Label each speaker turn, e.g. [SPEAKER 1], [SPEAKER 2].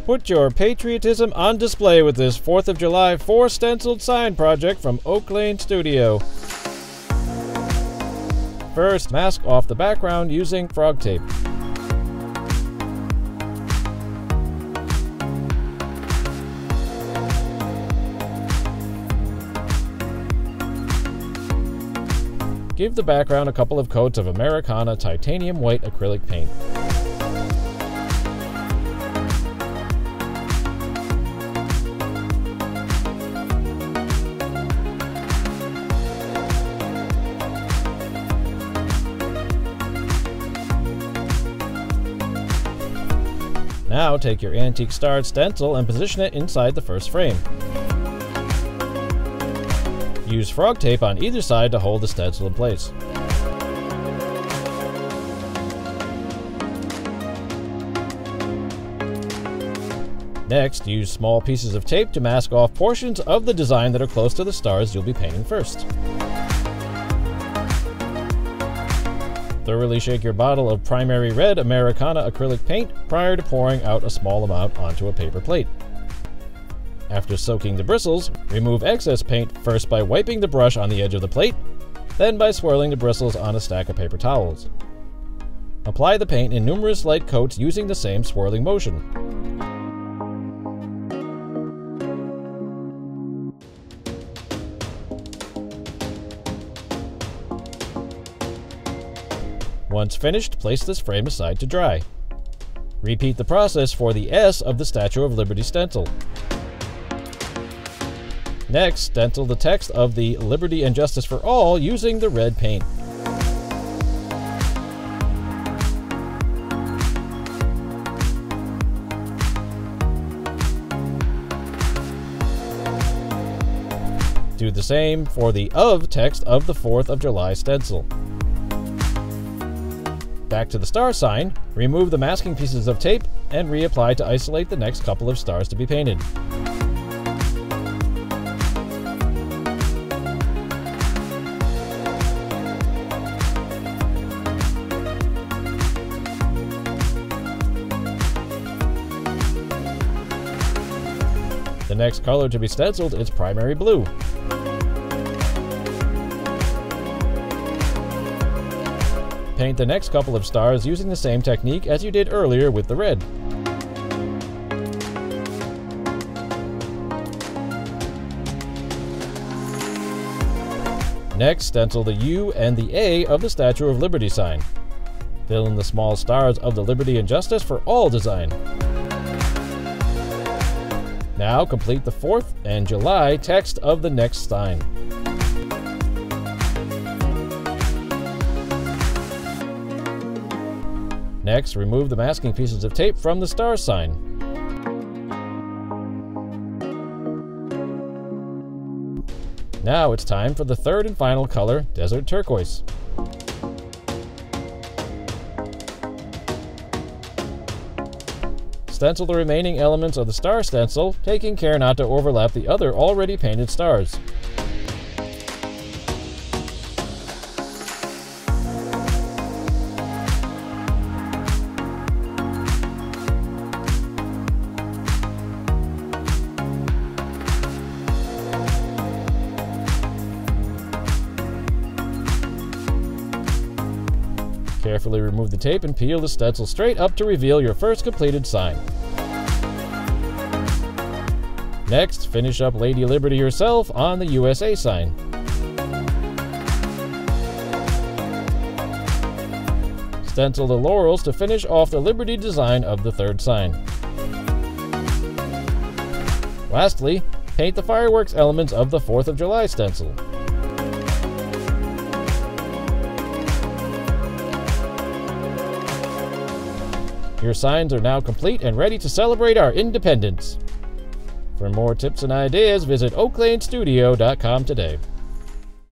[SPEAKER 1] Put your patriotism on display with this 4th of July 4 stenciled sign project from Oak Lane Studio. First, mask off the background using frog tape. Give the background a couple of coats of Americana Titanium White acrylic paint. Now take your antique starred stencil and position it inside the first frame. Use frog tape on either side to hold the stencil in place. Next, use small pieces of tape to mask off portions of the design that are close to the stars you'll be painting first. Thoroughly shake your bottle of primary red Americana acrylic paint prior to pouring out a small amount onto a paper plate. After soaking the bristles, remove excess paint first by wiping the brush on the edge of the plate, then by swirling the bristles on a stack of paper towels. Apply the paint in numerous light coats using the same swirling motion. Once finished, place this frame aside to dry. Repeat the process for the S of the Statue of Liberty stencil. Next, stencil the text of the Liberty and Justice for All using the red paint. Do the same for the of text of the 4th of July stencil. Back to the star sign, remove the masking pieces of tape and reapply to isolate the next couple of stars to be painted. The next color to be stenciled is primary blue. Paint the next couple of stars using the same technique as you did earlier with the red. Next, stencil the U and the A of the Statue of Liberty sign. Fill in the small stars of the Liberty and Justice for All design. Now complete the 4th and July text of the next sign. Next, remove the masking pieces of tape from the star sign. Now it's time for the 3rd and final color, Desert Turquoise. Stencil the remaining elements of the star stencil, taking care not to overlap the other already painted stars. Carefully remove the tape and peel the stencil straight up to reveal your first completed sign. Next, finish up Lady Liberty herself on the USA sign. Stencil the laurels to finish off the Liberty design of the 3rd sign. Lastly, paint the fireworks elements of the 4th of July stencil. Your signs are now complete and ready to celebrate our independence. For more tips and ideas, visit oaklanestudio.com today.